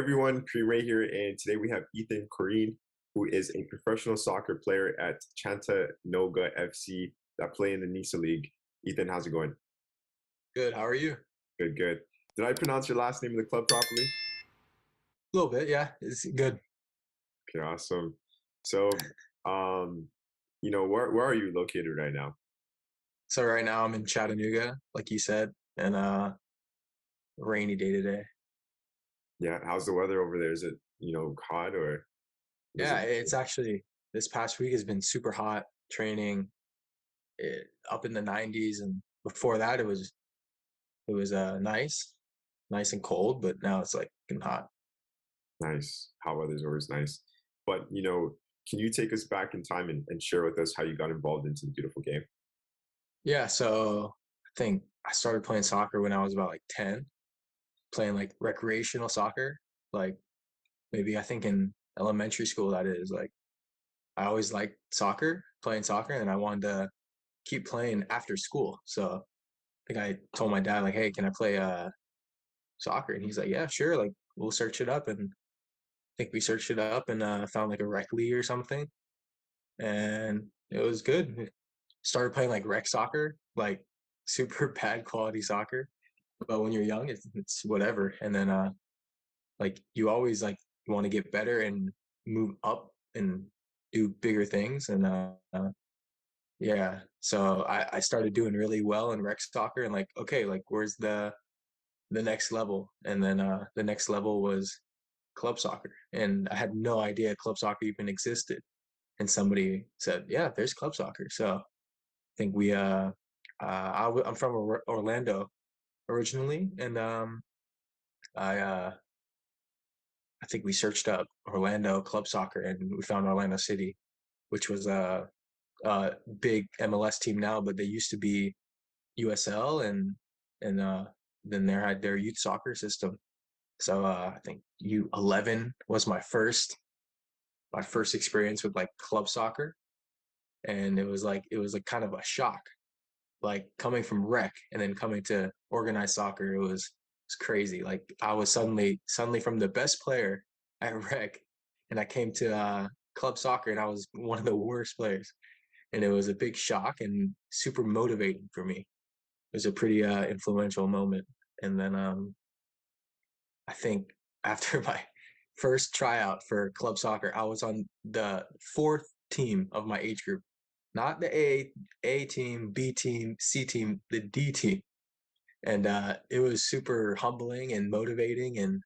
everyone, Kareem Rae here, and today we have Ethan Koren, who is a professional soccer player at Chattanooga FC that play in the NISA league. Ethan, how's it going? Good. How are you? Good, good. Did I pronounce your last name of the club properly? A little bit, yeah. It's good. Okay, awesome. So, um, where are you located right now? So right now I'm in Chattanooga, like you said, and rainy day today. Yeah, how's the weather over there? Is it, hot or is Yeah, it? it's actually this past week has been super hot. Training up in the 90s, and before that it was nice and cold, but now it's like getting hot. Nice. Hot weather's always nice. But, can you take us back in time and share with us how you got involved into the beautiful game? Yeah, so I think I started playing soccer when I was about like 10, playing like recreational soccer, like maybe I think in elementary school that is like I always liked soccer, playing soccer, and I wanted to keep playing after school. So I think I told my dad like, "Hey, can I play soccer?" And he's like, "Yeah, sure. Like, we'll search it up." And I think we searched it up and found like a rec league or something, and it was good. Started playing like rec soccer, like super bad quality soccer. But when you're young, it's whatever. And then like you always like want to get better and move up and do bigger things. And yeah. So I started doing really well in rec soccer and like, okay, like where's the next level? And then the next level was club soccer. And I had no idea club soccer even existed. And somebody said, yeah, there's club soccer. So I think I'm from Orlando originally. And I I think we searched up Orlando club soccer and we found Orlando City, which was a big MLS team now, but they used to be USL and then they had their youth soccer system. So I think U11 was my first experience with like club soccer, and it was like kind of a shock, like coming from rec and then coming to organized soccer. It was crazy. Like I was suddenly from the best player at rec, and I came to club soccer, and I was one of the worst players, and it was a big shock and super motivating for me. It was a pretty influential moment. And then I think after my first tryout for club soccer, I was on the fourth team of my age group, not the A team, B team, C team, the D team. And it was super humbling and motivating and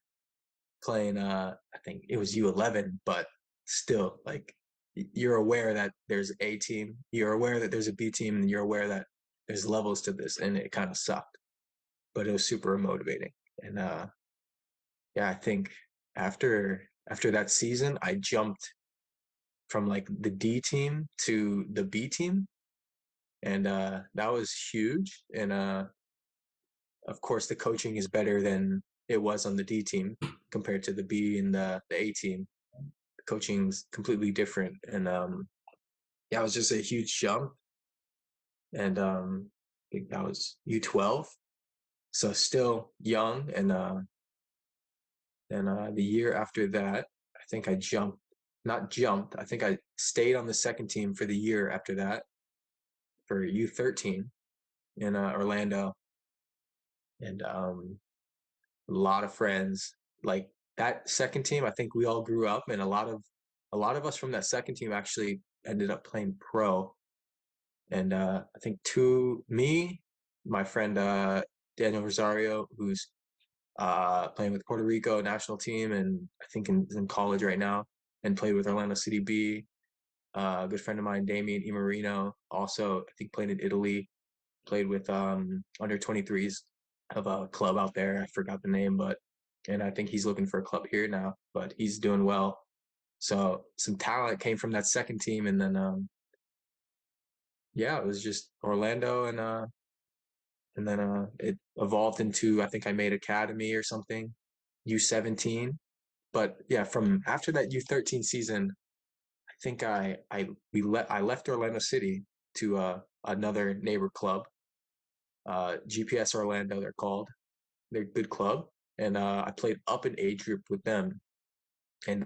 playing I think it was U11, but still like you're aware that there's A team, you're aware that there's a B team, and you're aware that there's levels to this, and it kind of sucked, but it was super motivating. And yeah, I think after that season, I jumped from like the D team to the B team, and that was huge. And of course, the coaching is better than it was on the D team compared to the B and the A team. The coaching's completely different, and yeah, it was just a huge jump. And I think that was U12, so still young. And then the year after that, I think I jumped, not jumped, I think I stayed on the second team for the year after that for U13 in Orlando. And a lot of friends, like that second team, I think we all grew up, and a lot of us from that second team actually ended up playing pro. And I think me, my friend Daniel Rosario, who's playing with Puerto Rico national team, and I think in college right now, and played with Orlando City B. A good friend of mine, Damian Imarino, also I think played in Italy, played with under 23s of a club out there. I forgot the name, but and I think he's looking for a club here now, but he's doing well. So some talent came from that second team, and then yeah, it was just Orlando, and then it evolved into I think I made academy or something, U17. But yeah, from after that U13 season, I think I left Orlando City to another neighbor club, GPS Orlando. They're called. They're a good club, and I played up an age group with them. And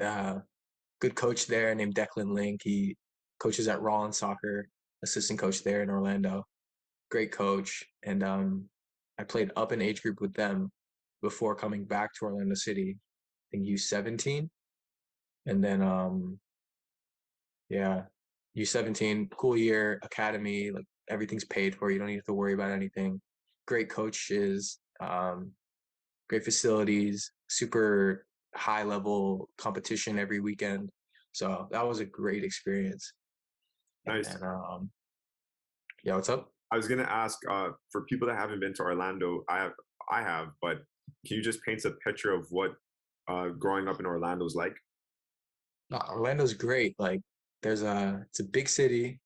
good coach there named Declan Link. He coaches at Rollins Soccer, assistant coach there in Orlando. Great coach. And I played up an age group with them before coming back to Orlando City, I think U17. And then yeah, U17, cool year, academy, like everything's paid for. You don't have to worry about anything. Great coaches, great facilities, super high level competition every weekend. So that was a great experience. Nice. And yeah, what's up? I was gonna ask for people that haven't been to Orlando. I have, but can you just paint a picture of what growing up in Orlando is like? No, Orlando's great. Like it's a big city,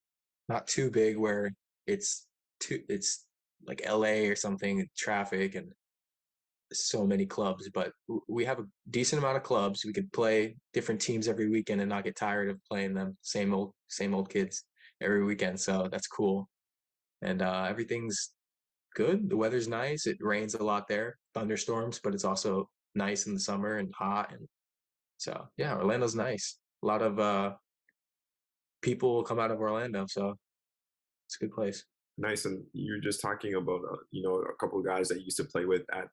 not too big where it's like LA or something, traffic and so many clubs, but we have a decent amount of clubs. We could play different teams every weekend and not get tired of playing them. Same old kids every weekend. So that's cool. And everything's good. The weather's nice. It rains a lot there, thunderstorms, but it's also nice in the summer and hot. And so yeah, Orlando's nice. A lot of people come out of Orlando, so it's a good place. Nice. And you're just talking about a couple of guys that you used to play with at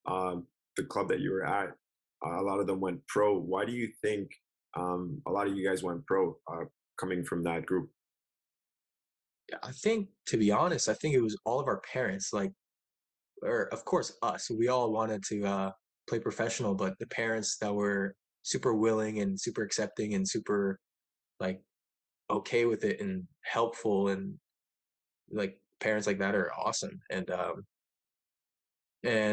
the club that you were at. A lot of them went pro. Why do you think a lot of you guys went pro coming from that group? Yeah, I think, to be honest, I think it was all of our parents. Like, or of course us. We all wanted to play professional, but the parents that were super willing and super accepting and super like okay with it and helpful and like parents like that are awesome. And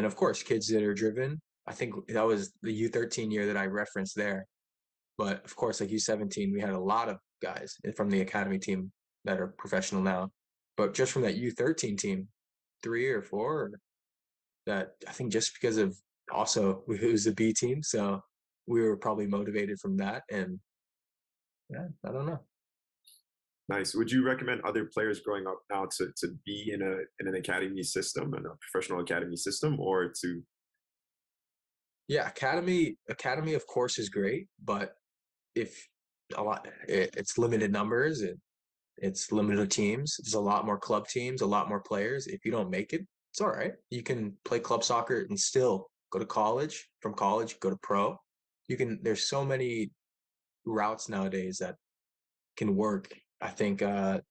of course kids that are driven. I think that was the U13 year that I referenced there. But of course, like U17, we had a lot of guys from the academy team that are professional now. But just from that U13 team, three or four that I think just because of also it was a B team, so we were probably motivated from that. And yeah, I don't know. Nice. Would you recommend other players growing up now to be in an academy system and a professional academy system, or to? Yeah, academy of course is great, but if it's limited numbers, it's limited teams. There's a lot more club teams, a lot more players. If you don't make it, it's all right. You can play club soccer and still go to college. From college, go to pro. There's so many routes nowadays that can work. I think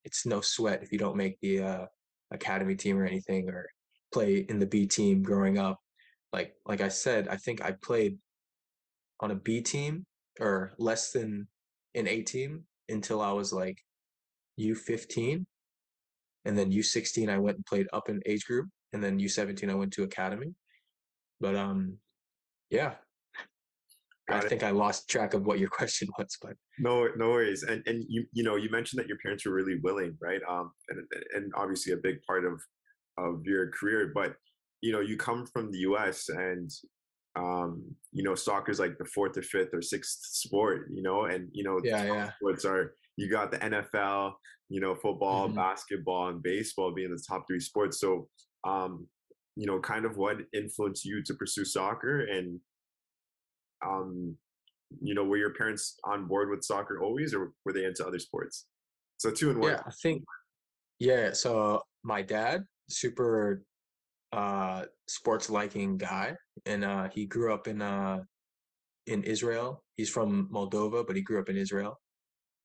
it's no sweat if you don't make the academy team or anything or play in the B team growing up. Like I said, I think I played on a B team or less than an A team until I was like U15, and then U16 I went and played up in age group, and then U17 I went to academy. But yeah, I Got it. think I lost track of what your question was, but No worries. And you mentioned that your parents were really willing, right? And obviously a big part of your career, but you come from the US, and soccer's like the fourth or fifth or sixth sport, and yeah, top yeah. sports are, you got the NFL, football, Hmm. basketball, and baseball being the top three sports. So kind of what influenced you to pursue soccer, and um were your parents on board with soccer always, or were they into other sports? So two in one. Yeah, I think yeah. So my dad, super sports liking guy, and he grew up in Israel. He's from Moldova, but he grew up in Israel.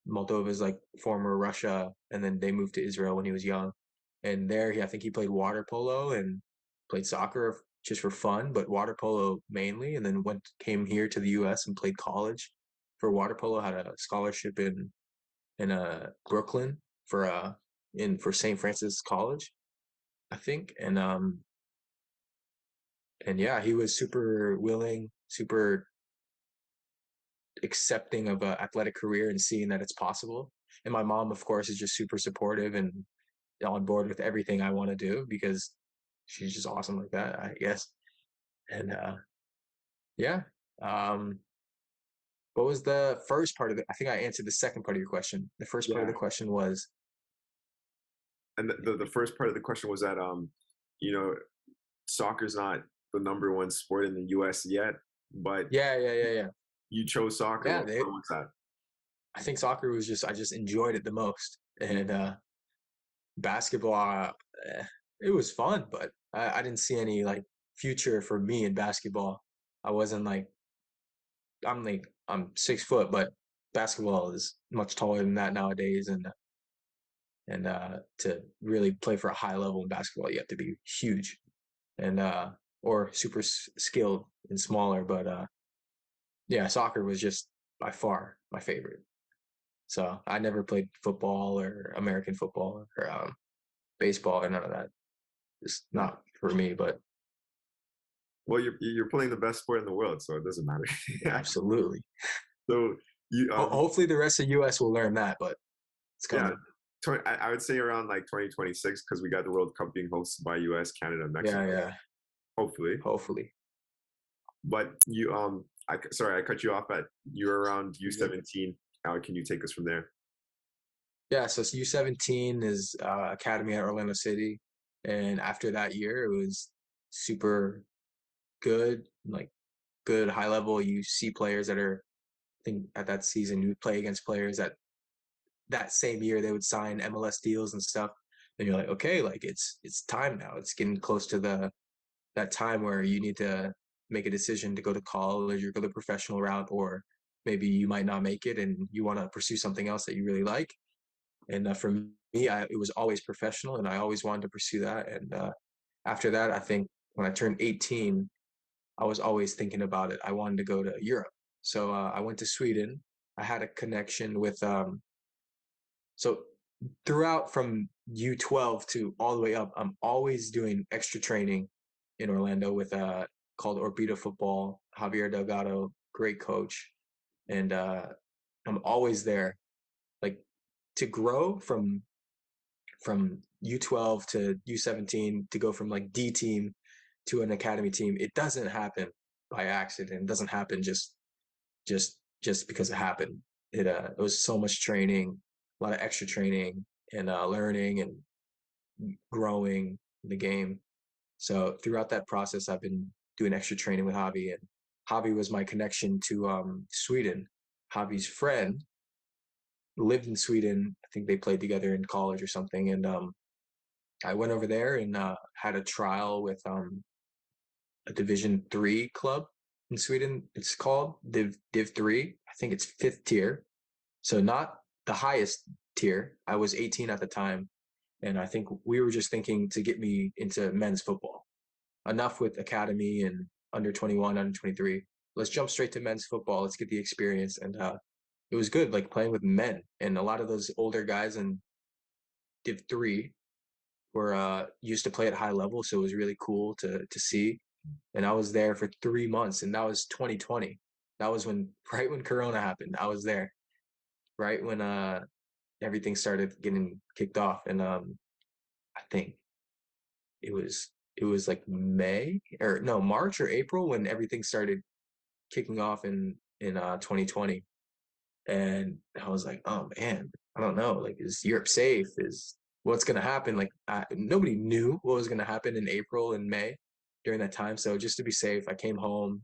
Moldova is like former Russia, and then they moved to Israel when he was young. And there, I think he played water polo and played soccer just for fun, but water polo mainly. And then came here to the U.S. and played college for water polo. Had a scholarship in Brooklyn for St. Francis College, I think. And yeah, he was super willing, super accepting of an athletic career and seeing that it's possible. And my mom, of course, is just super supportive and on board with everything I want to do because she's just awesome like that, I guess. And yeah. Um, what was the first part of it? I think I answered the second part of your question. The first part of Yeah. the question was, And the first part of the question was that you know soccer's not the number one sport in the US yet, but Yeah. you chose soccer. Yeah, What was that? I think soccer was just I just enjoyed it the most, and basketball, it was fun, but I didn't see any like future for me in basketball. I wasn't like I'm 6 foot, but basketball is much taller than that nowadays, and to really play for a high level in basketball, you have to be huge and or super skilled and smaller. But yeah, soccer was just by far my favorite. So I never played football or American football or baseball or none of that. It's not for me, but Well, you're playing the best sport in the world, so it doesn't matter. absolutely. So you Hopefully the rest of the US will learn that, but it's yeah, coming. I would say around like 2026 because we got the World Cup being hosted by US, Canada, Mexico. Yeah. Hopefully. Hopefully. But you sorry, I cut you off at you're around U17. Can you take us from there? Yeah, so U17 is academy at Orlando City, and after that year, it was super good, like good high level. You see players that are, I think at that season, you would play against players that same year they would sign MLS deals and stuff, and you're like, okay, like it's time now. It's getting close to that time where you need to make a decision to go to college or go the professional route, or maybe you might not make it and you want to pursue something else that you really like. And for me, it was always professional, and I always wanted to pursue that. And after that, I think when I turned 18, I was always thinking about it. I wanted to go to Europe, so I went to Sweden. I had a connection with so throughout from U12 to all the way up, I'm always doing extra training in Orlando with called Orbita Football. Javier Delgado, great coach, and I'm always there. Like to grow from U12 to U17 to go from like D team to an academy team, it doesn't happen by accident. It doesn't happen just just because it happened. It was so much training, a lot of extra training and learning and growing the game. So throughout that process, I've been doing extra training with Javi, and Javi was my connection to Sweden. Javi's friend lived in Sweden. I think they played together in college or something, and I went over there and had a trial with a Division 3 club in Sweden. It's called Div 3. I think it's fifth tier, so not the highest tier. I was 18 at the time, and I think we were just thinking to get me into men's football. Enough with academy and under 21, under 23. Let's jump straight to men's football. Let's get the experience, and it was good, like playing with men, and a lot of those older guys in Div 3 were used to play at high level, so it was really cool to see. And I was there for 3 months, and that was 2020. That was when right when Corona happened. I was there right when everything started getting kicked off, and I think it was like May or no March or April when everything started kicking off in 2020. And I was like, oh man, I don't know. Like, is Europe safe? Is what's gonna happen? Like, nobody knew what was gonna happen in April and May during that time. So just to be safe, I came home,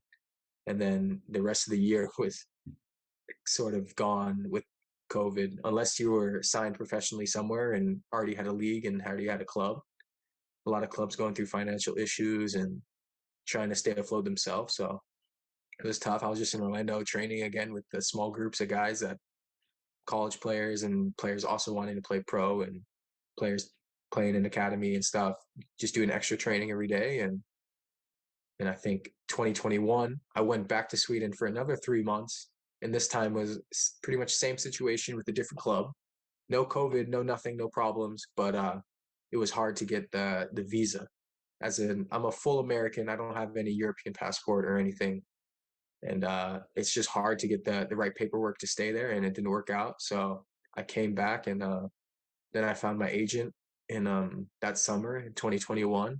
and then the rest of the year was sort of gone with COVID, unless you were signed professionally somewhere and already had a league and already had a club. A lot of clubs going through financial issues and trying to stay afloat themselves. So it was tough. I was just in Orlando training again with the small groups of guys that college players and players also wanting to play pro and players playing in academy and stuff, just doing extra training every day. And I think 2021, I went back to Sweden for another 3 months. And this time was pretty much same situation with a different club. No COVID, no nothing, no problems. But it was hard to get the visa. As in, I'm a full American. I don't have any European passport or anything. And it's just hard to get the right paperwork to stay there, and it didn't work out. So I came back, and then I found my agent in that summer in 2021.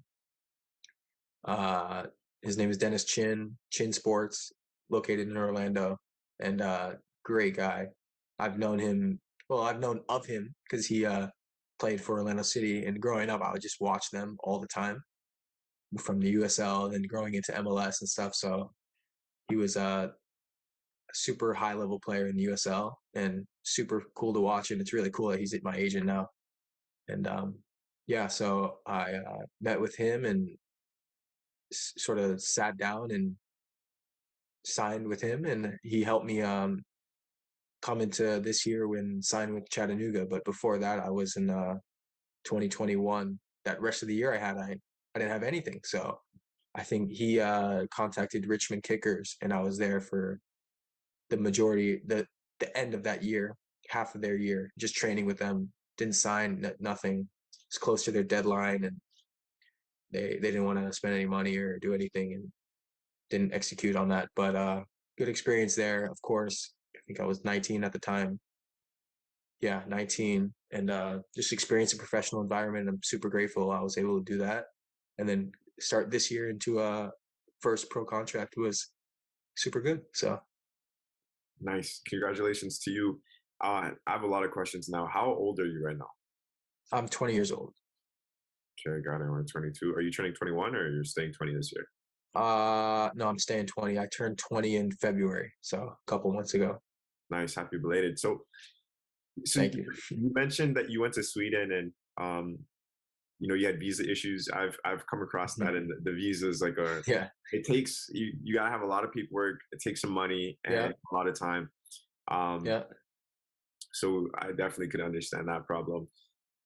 His name is Dennis Chin Sports, located in Orlando, and great guy. I've known him. Well, I've known of him because he played for Orlando City, and growing up, I would just watch them all the time. from the USL and then growing into MLS and stuff. So he was a super high level player in the USL and super cool to watch. And it's really cool that he's my agent now. And yeah, so I met with him and sort of sat down and signed with him, and he helped me come into this year when signed with Chattanooga. But before that, I was in 2021. That rest of the year I didn't have anything. So I think he contacted Richmond Kickers, and I was there for the majority, the end of that year, half of their year, just training with them. Didn't sign nothing. It's close to their deadline, and they didn't want to spend any money or do anything, and didn't execute on that. But good experience there, of course. I think I was 19 at the time. Yeah, 19, and just experience a professional environment. I'm super grateful I was able to do that, and then start this year into a first pro contract was super good. So Nice. Congratulations to you. I have a lot of questions now. How old are you right now? I'm 20 years old. Okay, got it. We're 22. Are you turning 21 or you're staying 20 this year? No, I'm staying 20. I turned 20 in February, so a couple months ago. Nice. Happy belated. So Thank you. you mentioned that you went to Sweden and you had visa issues. I've come across that, and the visa is like Yeah, it takes you gotta have a lot of paperwork. It takes some money and yeah, a lot of time. Um, yeah. so I definitely could understand that problem.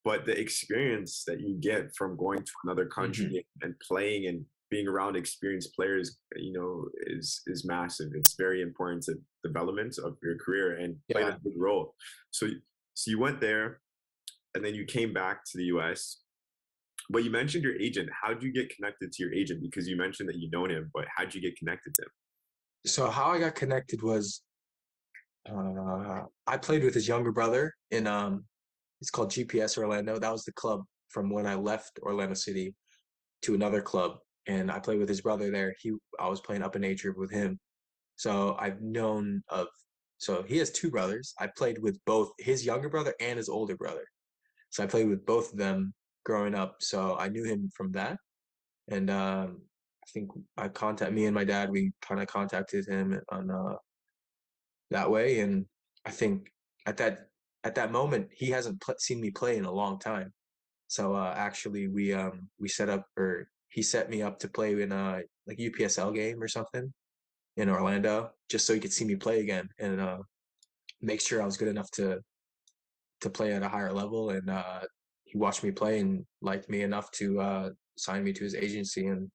But the experience that you get from going to another hmm country and playing and being around experienced players, is massive. It's very important to development of your career and played a Yeah. big role. So so you went there and then you came back to the US. But you mentioned your agent. How did you get connected to your agent? Because you mentioned that you known him, but how did you get connected to him? So how I got connected was I played with his younger brother in it's called GPS Orlando. That was the club from when I left Orlando City to another club, and I played with his brother there. I was playing up in age group with him, so I've known of. So he has two brothers. I played with both his younger brother and his older brother. So I played with both of them growing up. So I knew him from that, and I think me and my dad. We kind of contacted him on that way, and I think at that moment he hasn't seen me play in a long time. So actually we set up, or he set me up to play in a like UPSL game or something in Orlando, just so he could see me play again and make sure I was good enough to play at a higher level. And he watched me play and liked me enough to sign me to his agency and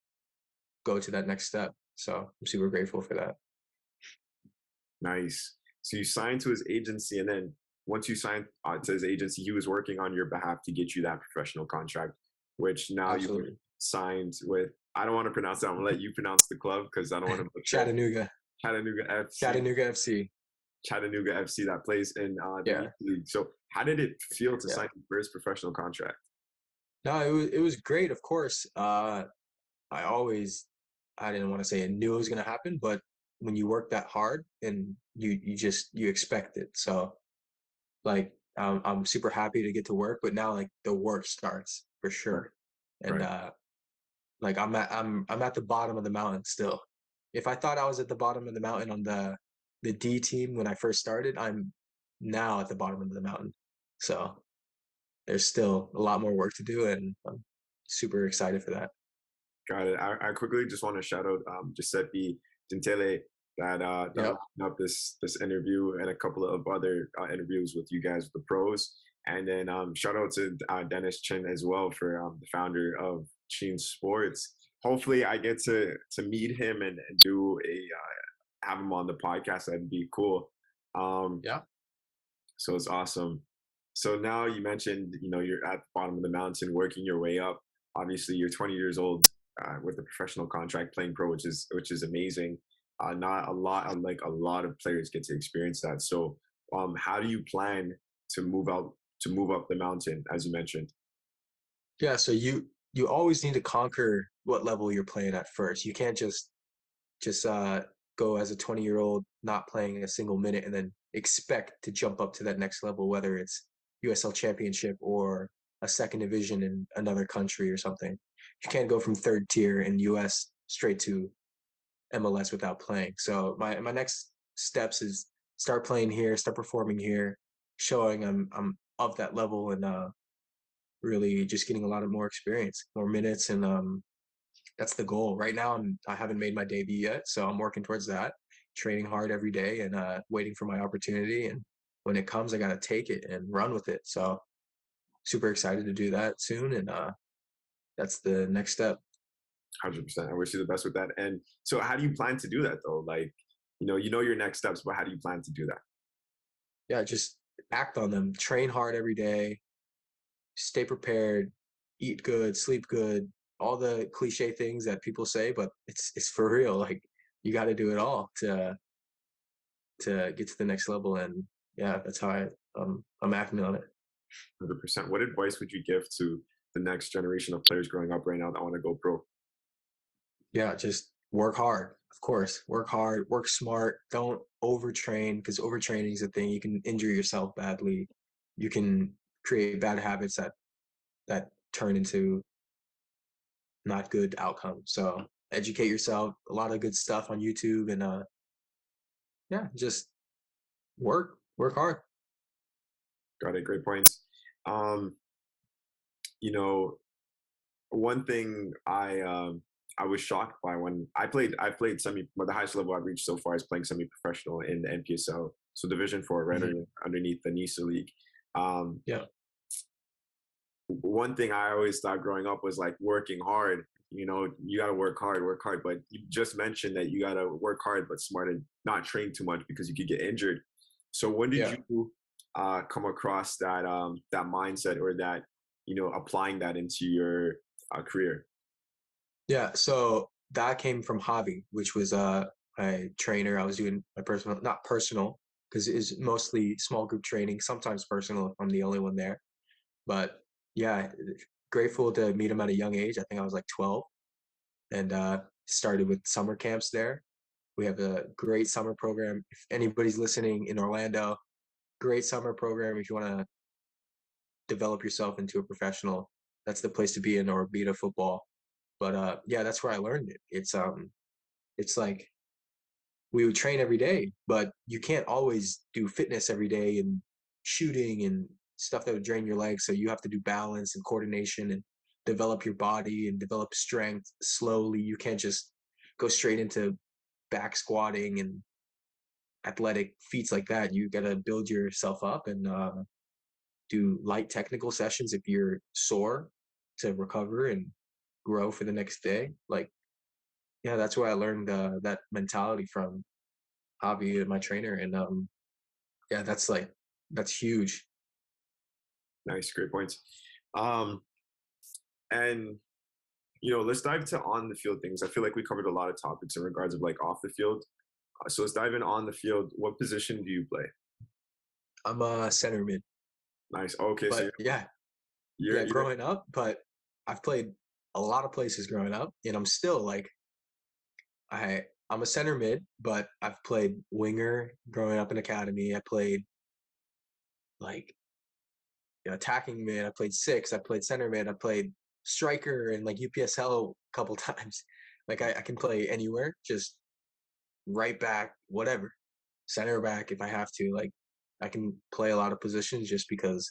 go to that next step. So I'm super grateful for that. Nice. So you signed to his agency, and then once you signed to his agency, he was working on your behalf to get you that professional contract, which now you Absolutely. signed with. I don't want to pronounce that. I'm gonna let you pronounce the club because I don't want to butcher it. Chattanooga. Chattanooga FC. Chattanooga FC. Chattanooga FC that plays in the Yeah. youth league. So how did it feel to Yeah. sign your first professional contract? No, it was great, of course. I always I didn't want to say I knew it was gonna happen, but when you work that hard and you expect it. So like I'm super happy to get to work, but now like the work starts for Right. sure. And Right. like I'm at the bottom of the mountain still. If I thought I was at the bottom of the mountain on the D team when I first started, I'm now at the bottom of the mountain. So there's still a lot more work to do, and I'm super excited for that. Got it. I quickly just want to shout out Giuseppe Gentile that Yep. lined up this interview and a couple of other interviews with you guys, the pros, and then shout out to Dennis Chin as well for the founder of Chin Sports. Hopefully, I get to meet him and do have him on the podcast. That'd be cool. Um, Yeah. so it's awesome. So now you mentioned, you're at the bottom of the mountain, working your way up. Obviously, you're 20 years old with a professional contract playing pro, which is amazing. Not a lot, like a lot of players get to experience that. So, how do you plan to move up the mountain, as you mentioned? Yeah, so you always need to conquer what level you're playing at first. You can't just go as a 20-year-old not playing a single minute and then expect to jump up to that next level, whether it's USL Championship or a second division in another country or something. You can't go from third tier in US straight to MLS without playing. So my next steps is start playing here, start performing here, showing I'm of that level, and really just getting a lot of more experience, more minutes, and that's the goal. Right now I haven't made my debut yet, so I'm working towards that, training hard every day and waiting for my opportunity. And when it comes, I got to take it and run with it. So super excited to do that soon, and that's the next step. 100%. I wish you the best with that. And so how do you plan to do that though? Like, you know your next steps, but how do you plan to do that? Yeah, just act on them. Train hard every day. Stay prepared. Eat good. Sleep good. All the cliche things that people say, but it's for real. Like you got to do it all to get to the next level. And yeah, that's how I'm acting on it. 100%. What advice would you give to the next generation of players growing up right now that want to go pro? Yeah, just work hard. Of course, work hard, work smart. Don't overtrain, because overtraining is a thing. You can injure yourself badly. You can create bad habits that turn into not good outcomes. So educate yourself. A lot of good stuff on YouTube, and yeah, just work hard. Got it. Great points. Um, you know, one thing I was shocked by when I played well, the highest level I've reached so far is playing semi-professional in the NPSL, so Division 4, right Mhm. underneath the NISA league. Um, Yeah, one thing I always thought growing up was like working hard. You got to work hard. But you just mentioned that you got to work hard, but smart, and not train too much because you could get injured. So when did yeah, you come across that mindset, or that applying that into your career? yeah. So that came from Javi, which was my trainer. I was doing my personal, not personal, because it's mostly small group training, sometimes personal if I'm the only one there. But yeah, grateful to meet him at a young age. I think I was like 12, and started with summer camps there. We have a great summer program. If anybody's listening in Orlando, great summer program. If you want to develop yourself into a professional, that's the place to be in, or be to football. But yeah, that's where I learned it. It's like we would train every day, but you can't always do fitness every day and shooting and stuff that would drain your legs. So you have to do balance and coordination and develop your body and develop strength slowly. You can't just go straight into back squatting and athletic feats like that. You got to build yourself up and do light technical sessions if you're sore, to recover and grow for the next day. Like, yeah, that's where I learned that mentality from Javi, my trainer. And yeah, that's huge. Nice, great points. Um, and let's dive to on the field things. I feel like we covered a lot of topics in regards of like off the field. So let's dive in on the field. What position do you play? I'm a center mid, Nice. Okay, so but yeah, you're yeah, you're growing up, but I've played a lot of places growing up, and I'm still like I'm a center mid, but I've played winger growing up in academy. I played like attacking mid. I played six. I played center mid. I played striker and like UPSL a couple times. Like I can play anywhere, just right back, whatever, center back if I have to. Like I can play a lot of positions just because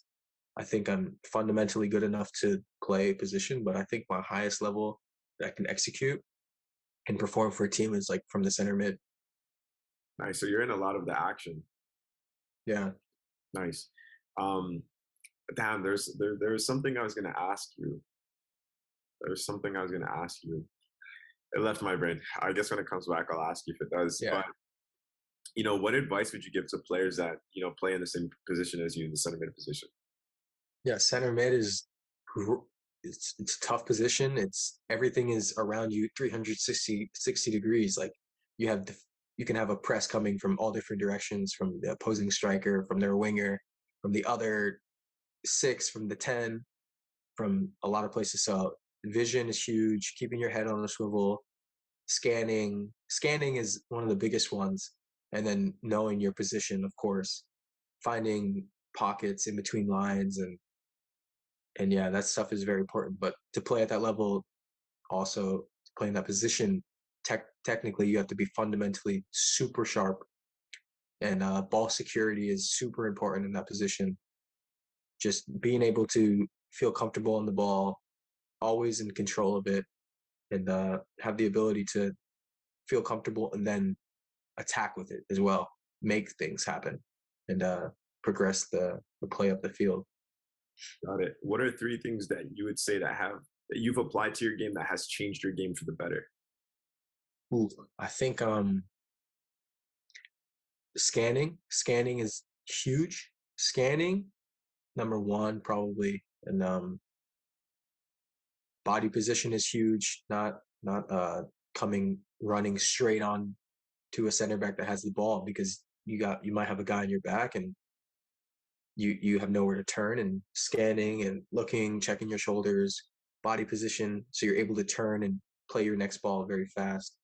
I think I'm fundamentally good enough to play a position. But I think my highest level that I can execute and perform for a team is like from the center mid. nice. So you're in a lot of the action. Yeah. Nice. Um, Damn, there was something I was gonna ask you. There's something I was gonna ask you. It left my brain. I guess when it comes back, I'll ask you if it does. Yeah. But what advice would you give to players that play in the same position as you, the center mid position? Yeah, center mid is it's a tough position. It's everything is around you 360 degrees. Like you have you can have a press coming from all different directions, from the opposing striker, from their winger, from the other six, from the 10, from a lot of places. So vision is huge, keeping your head on a swivel, scanning is one of the biggest ones, and then knowing your position, of course, finding pockets in between lines, And yeah, that stuff is very important. But to play at that level, also playing that position, technically you have to be fundamentally super sharp, and ball security is super important in that position. Just being able to feel comfortable on the ball, always in control of it, and have the ability to feel comfortable and then attack with it as well, make things happen, and progress the play up the field. Got it. What are three things that you would say that you've applied to your game that has changed your game for the better? Ooh, I think scanning is huge. Scanning, number one, probably, and body position is huge. Not coming running straight on to a center back that has the ball, because you might have a guy in your back and you have nowhere to turn. And scanning and looking, checking your shoulders, body position, so you're able to turn and play your next ball very fast.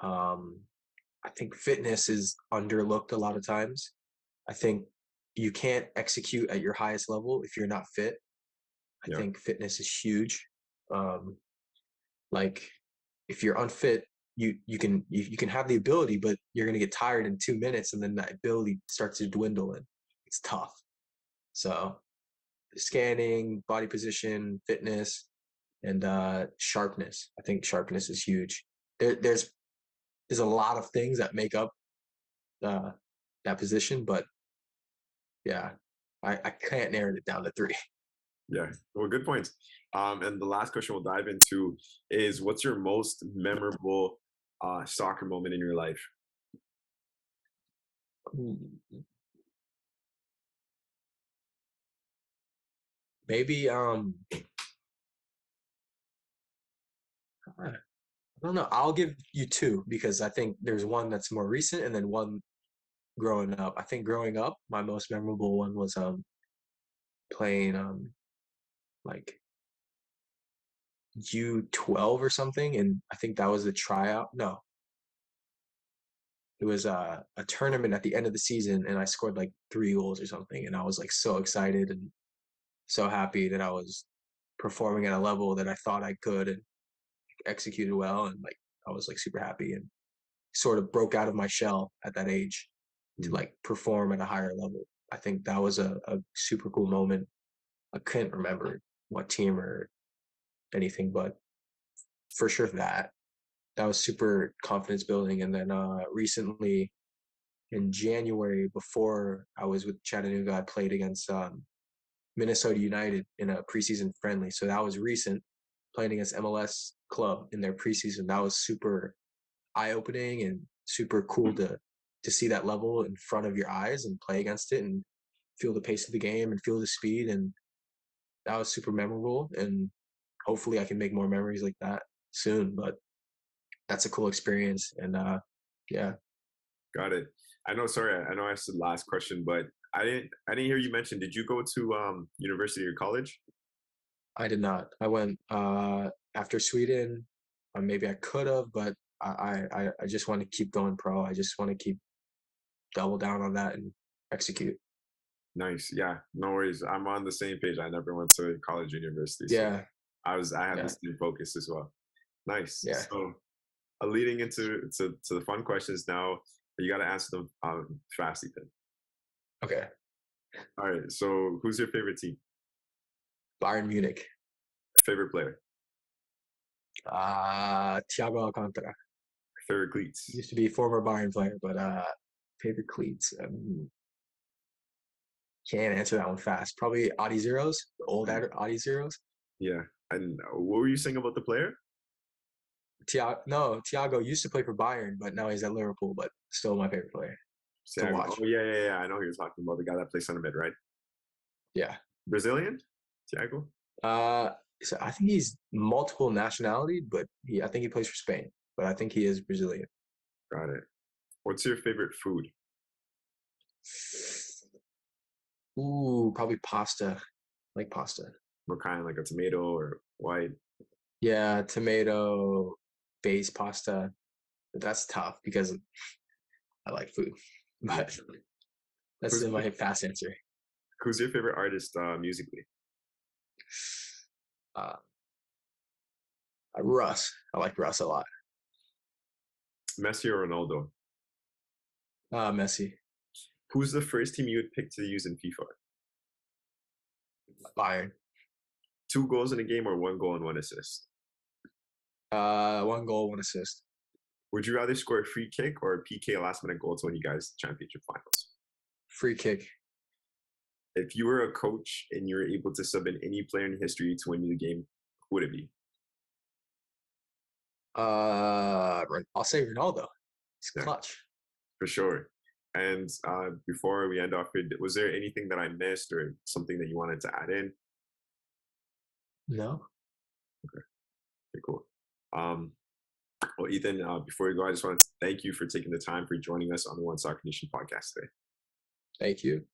I think fitness is underlooked a lot of times. I think you can't execute at your highest level if you're not fit. I Yeah. think fitness is huge. Like if you're unfit, you can have the ability, but you're gonna get tired in 2 minutes, and then that ability starts to dwindle, and it's tough. So scanning, body position, fitness, and sharpness. I think sharpness is huge. There's a lot of things that make up that position, but yeah, I can't narrow it down to three. Yeah. Well, good points. And the last question we'll dive into is, what's your most memorable soccer moment in your life? Maybe I don't know. I'll give you two, because I think there's one that's more recent and then one growing up. I think growing up, my most memorable one was playing like U12 or something, and I think that was a tryout. No, it was a tournament at the end of the season, and I scored like 3 goals or something, and I was like so excited and so happy that I was performing at a level that I thought I could, and executed well, and like I was like super happy, and sort of broke out of my shell at that age to like perform at a higher level. I think that was a super cool moment. I couldn't remember what team or anything, but for sure that was super confidence building. And then recently in January, before I was with Chattanooga, I played against Minnesota United in a preseason friendly. So that was recent, playing against MLS club in their preseason. That was super eye-opening and super cool to see that level in front of your eyes and play against it and feel the pace of the game and feel the speed. And that was super memorable. And hopefully I can make more memories like that soon. But that's a cool experience. And yeah. Got it. I know. Sorry, I know I asked the last question, but I didn't hear you mention. Did you go to university or college? I did not. I went after Sweden. Maybe I could have, but I just want to keep going pro. I just want to keep double down on that and execute. Nice. Yeah. No worries. I'm on the same page. I never went to college, or university, so Yeah. I had Yeah. the same focus as well. Nice. Yeah. So leading into the fun questions now. You got to answer them fast, Ethan. Okay. All right. So who's your favorite team? Bayern Munich. Favorite player? Thiago Alcantara. Favorite cleats? Used to be a former Bayern player, but favorite cleats. Can't answer that one fast. Probably Audi Zeros, the old Audi Zeros. Yeah. And what were you saying about the player? Thiago used to play for Bayern, but now he's at Liverpool, but still my favorite player to watch. Oh, yeah. I know who you're talking about. The guy that plays center mid, right? Yeah. Brazilian? Thiago? So I think he's multiple nationality, but I think he plays for Spain, but I think he is Brazilian. Got it. What's your favorite food? Ooh, probably pasta. I like pasta. What kind? Like a tomato or white? Yeah, tomato based pasta. But that's tough because I like food. But that's my fast answer. Who's your favorite artist musically? Uh, Russ. I like Russ a lot. Messi or Ronaldo? Messi. Who's the first team you would pick to use in FIFA? Bayern. 2 goals in a game or 1 goal and 1 assist? 1 goal, 1 assist. Would you rather score a free kick or a PK last minute goal to win you guys championship finals? Free kick. If you were a coach and you were able to sub in any player in history to win you the game, who would it be? I'll say Ronaldo. He's Yeah, clutch. for sure. And before we end off, was there anything that I missed or something that you wanted to add in? No. Okay, cool. Well, Ethan, before we go, I just want to thank you for taking the time for joining us on the One Soccer Nation podcast today. Thank you.